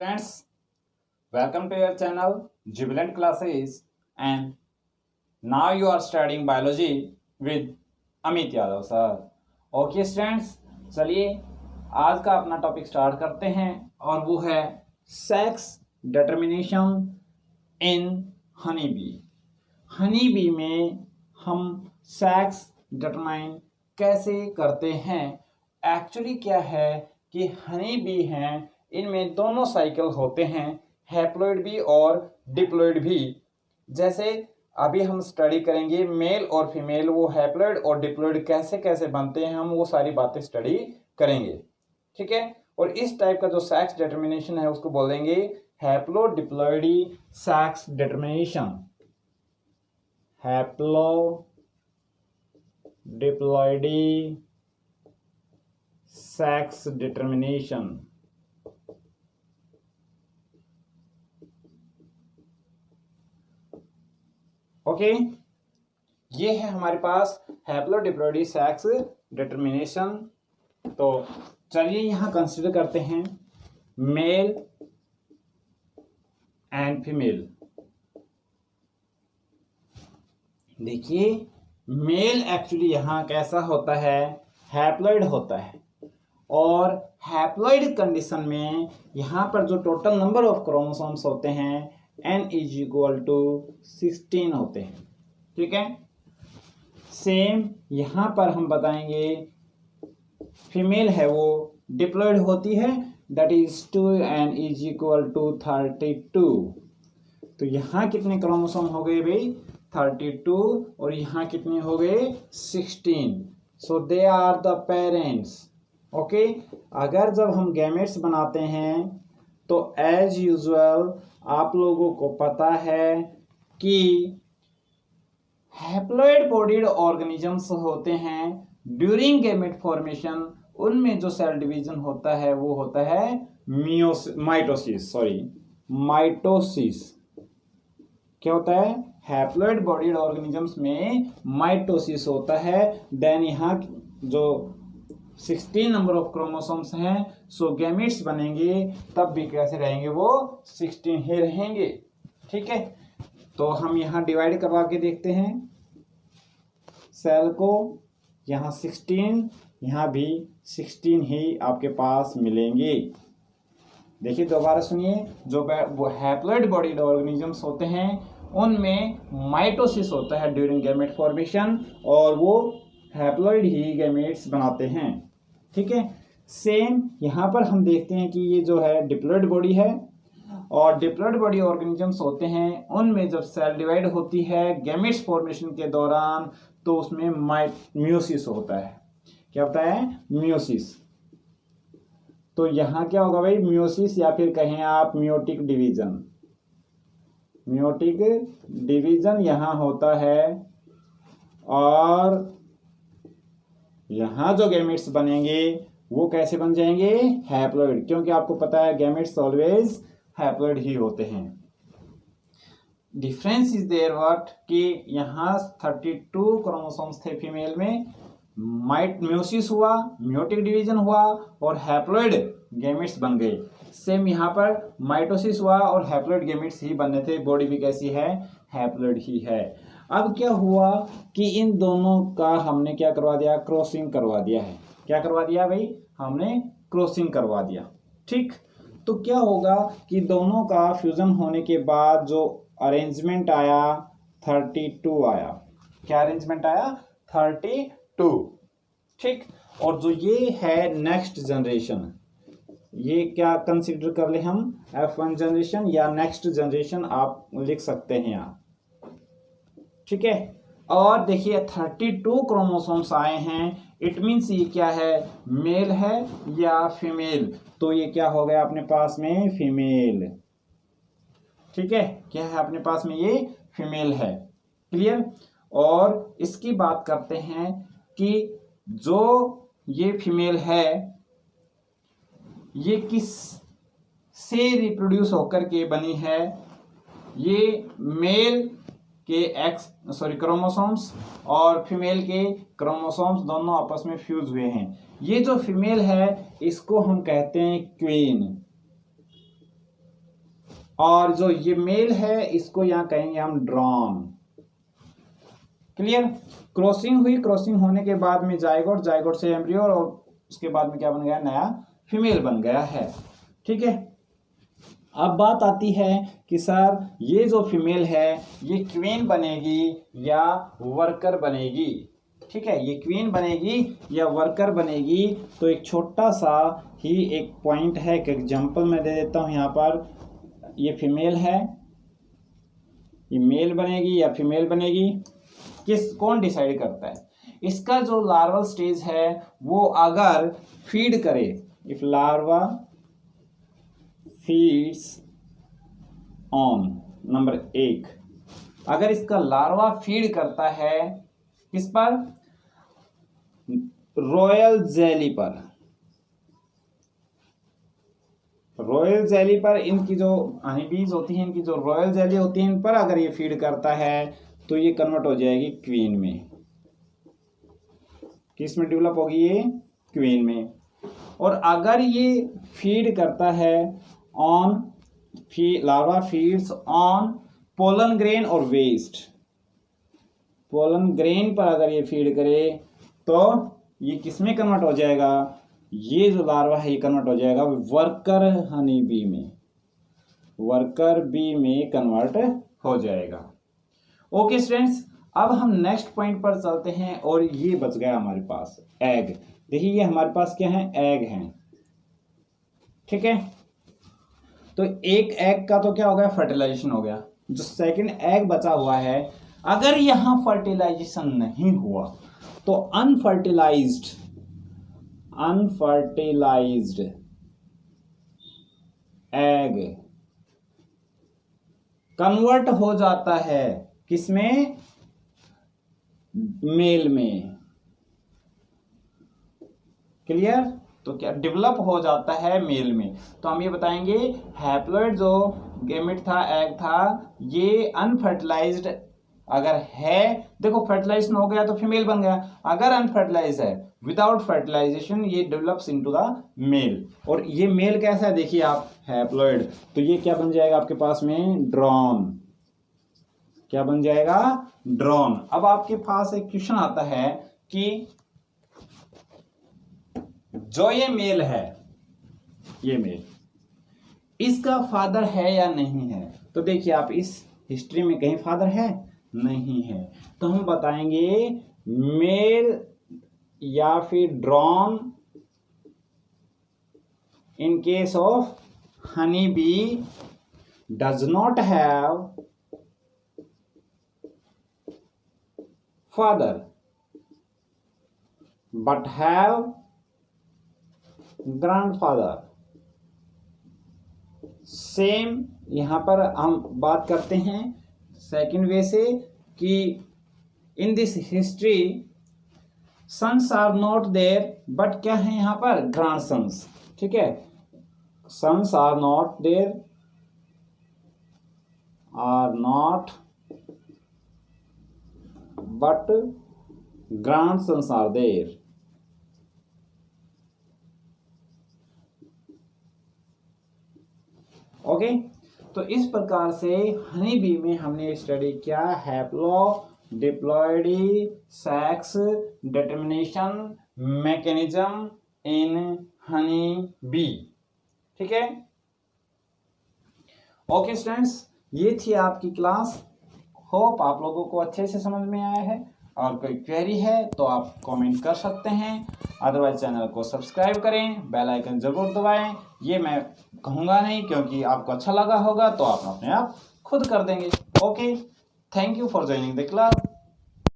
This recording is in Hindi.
Friends, welcome to your channel Jubilant Classes, and now you are studying biology with Amit Yadav sir. Okay students, चलिए आज का अपना टॉपिक स्टार्ट करते हैं और वो है sex determination in honey bee. Honey bee में हम सेक्स डिटरमाइन कैसे करते हैं। एक्चुअली क्या है कि हनी बी हैं, इनमें दोनों साइकिल होते हैं, हैप्लॉइड भी और डिप्लॉइड भी। जैसे अभी हम स्टडी करेंगे मेल और फीमेल, वो हैप्लॉइड और डिप्लॉइड कैसे कैसे बनते हैं, हम वो सारी बातें स्टडी करेंगे। ठीक है, और इस टाइप का जो सेक्स डिटर्मिनेशन है उसको बोलेंगे haplodiploidy sex determination. Haplodiploidy sex determination. Okay, ये है हमारे पास हैप्लोडिप्लॉइडी सेक्स डिटर्मिनेशन। तो चलिए यहां कंसीडर करते हैं मेल एंड फीमेल। देखिए मेल एक्चुअली यहां कैसा होता है, हैप्लॉइड होता है, और हैप्लॉइड कंडीशन में यहां पर जो टोटल नंबर ऑफ क्रोमोसोम्स होते हैं n इज इक्वल टू 16 होते हैं। ठीक है, सेम यहां पर हम बताएंगे फीमेल है वो डिप्लॉइड होती है, that is 2n is equal to 32। तो यहां कितने क्रोमोसोम हो गए भाई, 32, और यहां कितने हो गए 16। So they are the parents. Okay, अगर जब हम गैमेट्स बनाते हैं तो एज यूजुअल आप लोगों को पता है कि हैप्लॉइड बॉडीड ऑर्गेनिजम्स होते हैं, ड्यूरिंग गैमेट फॉर्मेशन उनमें जो सेल डिवीजन होता है वो होता है माइटोसिस। क्या होता है, हैप्लॉइड बॉडीड ऑर्गेनिजम्स में माइटोसिस होता है। देन यहाँ जो 16 नंबर ऑफ क्रोमोसोम्स हैं, सो गैमेट्स बनेंगे, तब भी कैसे रहेंगे, वो 16 ही रहेंगे। ठीक है, तो हम यहाँ डिवाइड करवा के देखते हैं सेल को, यहाँ 16, यहाँ भी 16 ही आपके पास मिलेंगे। देखिए दोबारा सुनिए, जो हैप्लॉइड बॉडीड ऑर्गेनिजम्स होते हैं उनमें माइटोसिस होता है ड्यूरिंग गैमेट फॉर्मेशन, और वो हैप्लॉइड ही गैमेट्स बनाते हैं। ठीक है, सेम यहाँ पर हम देखते हैं कि ये जो है डिप्लॉइड बॉडी है, और डिप्लॉइड बॉडी ऑर्गेनिजम्स होते हैं उनमें जब सेल डिवाइड होती है गैमेट्स फॉर्मेशन के दौरान, तो उसमें म्यूसिस होता है। क्या होता है, म्यूसिस। तो यहाँ क्या होगा भाई, म्यूसिस, या फिर कहें आप मियोटिक डिवीजन। मियोटिक डिवीजन यहाँ होता है, और यहां जो गैमेट्स बनेंगे वो कैसे बन जाएंगे, हैप्लॉइड, क्योंकि आपको पता है गैमेट्स ऑलवेज हैप्लॉइड ही होते हैं। डिफरेंस इज देयर व्हाट, कि यहां 32 क्रोमोसोम्स थे फीमेल में, म्यूसिस हुआ, मियोटिक डिवीजन हुआ, और हैप्लॉइड गैमेट्स बन गए। सेम यहाँ पर माइटोसिस हुआ और हैप्लॉइड गैमेट्स ही बनने थे, बॉडी भी कैसी है, हैप्लॉइड ही है। अब क्या हुआ कि इन दोनों का हमने क्या करवा दिया, क्रॉसिंग करवा दिया है। क्या करवा दिया भाई, हमने क्रॉसिंग करवा दिया। ठीक, तो क्या होगा कि दोनों का फ्यूजन होने के बाद जो अरेंजमेंट आया 32 आया। क्या अरेंजमेंट आया, 32। ठीक, और जो ये है नेक्स्ट जनरेशन, ये क्या कंसीडर कर ले हम, F1 जनरेशन या नेक्स्ट जनरेशन आप लिख सकते हैं यहाँ। ठीक है, और देखिए 32 क्रोमोसोम्स आए हैं, इट मीन्स ये क्या है, मेल है या फीमेल, तो ये क्या हो गया अपने पास में, फीमेल। ठीक है, क्या है अपने पास में, ये फीमेल है। क्लियर। और इसकी बात करते हैं कि जो ये फीमेल है ये किस से रिप्रोड्यूस होकर के बनी है, ये मेल के क्रोमोसोम्स और फीमेल के क्रोमोसोम्स दोनों आपस में फ्यूज हुए हैं। ये जो फीमेल है इसको हम कहते हैं क्वीन। और जो ये मेल है इसको यहाँ कहेंगे हम ड्रॉन। क्लियर। क्रॉसिंग हुई, क्रॉसिंग होने के बाद में जायगोट, जायगोट से एम्ब्रियो, और उसके बाद में क्या बन गया, नया फीमेल बन गया है। ठीक है। अब बात आती है कि सर ये जो फीमेल है ये क्वीन बनेगी या वर्कर बनेगी। ठीक है, ये क्वीन बनेगी या वर्कर बनेगी। तो एक छोटा सा ही एक पॉइंट है, एक एग्जांपल मैं दे देता हूं। यहाँ पर ये फीमेल है, ये मेल बनेगी या फीमेल बनेगी, कौन डिसाइड करता है? इसका जो लार्वल स्टेज है वो अगर फीड करे, if larva feeds on, number 1, अगर इसका लार्वा फीड करता है किस पर, रॉयल जेली पर, रॉयल जेली पर, इनकी जो हनीबीज होती हैं, इनकी जो रॉयल जेली होती है, इन पर अगर ये फीड करता है तो ये कन्वर्ट हो जाएगी क्वीन में। किस में डेवलप होगी ये, क्वीन में। और अगर ये फीड करता है on, larva feeds on pollen grain और वेस्ट, पोलन ग्रेन पर अगर ये फीड करे तो ये किस में कन्वर्ट हो जाएगा, ये जो लार्वा है ये कन्वर्ट हो जाएगा वर्कर हनी बी में, वर्कर बी में कन्वर्ट हो जाएगा। ओके स्टूडेंट्स, अब हम नेक्स्ट पॉइंट पर चलते हैं। और ये बच गया हमारे पास एग। देखिए ये हमारे पास क्या है, एग है। ठीक है, तो एक एग का तो क्या हो गया, फर्टिलाइजेशन हो गया। जो सेकंड एग बचा हुआ है, अगर यहां फर्टिलाइजेशन नहीं हुआ तो अनफर्टिलाइज्ड एग कन्वर्ट हो जाता है किसमें, मेल में। क्लियर। तो क्या डेवलप हो जाता है मेल में। तो हम ये बताएंगे हैप्लॉइड जो गैमेट था, एग था, ये अनफर्टिलाइज्ड अगर है, देखो फर्टिलाइजेशन हो गया तो फीमेल बन गया। अगर अनफर्टिलाइज है, विदाउट फर्टिलाइजेशन, ये डेवलप्स इनटू द मेल। और ये मेल कैसा है, देखिए आप, हैप्लॉइड, तो ये क्या बन जाएगा आपके पास में, ड्रॉन। क्या बन जाएगा, ड्रॉन। अब आपके पास एक क्वेश्चन आता है कि जो ये मेल है, ये मेल, इसका फादर है या नहीं है। तो देखिए आप, इस हिस्ट्री में कहीं फादर है, नहीं है। तो हम बताएंगे मेल या फिर drawn in case of honey bee does not have father but have grandfather। Same यहां पर हम बात करते हैं सेकंड वे से कि in this history sons are not there but क्या है यहां पर, ग्रैंड सन्स। ठीक है, sons are not there, are not but grandsons are there। Okay, तो इस प्रकार से हनी बी में हमने स्टडी किया haplo diploidy sex determination mechanism in honey bee. ठीक है। ओके स्टूडेंट्स, ये थी आपकी क्लास। होप आप लोगों को अच्छे से समझ में आया है। और कोई क्वेरी है तो आप कमेंट कर सकते हैं, अदरवाइज चैनल को सब्सक्राइब करें, बेल आइकन जरूर दबाएं। ये मैं कहूँगा नहीं, क्योंकि आपको अच्छा लगा होगा तो आप अपने आप खुद कर देंगे। Okay, thank you for joining the class.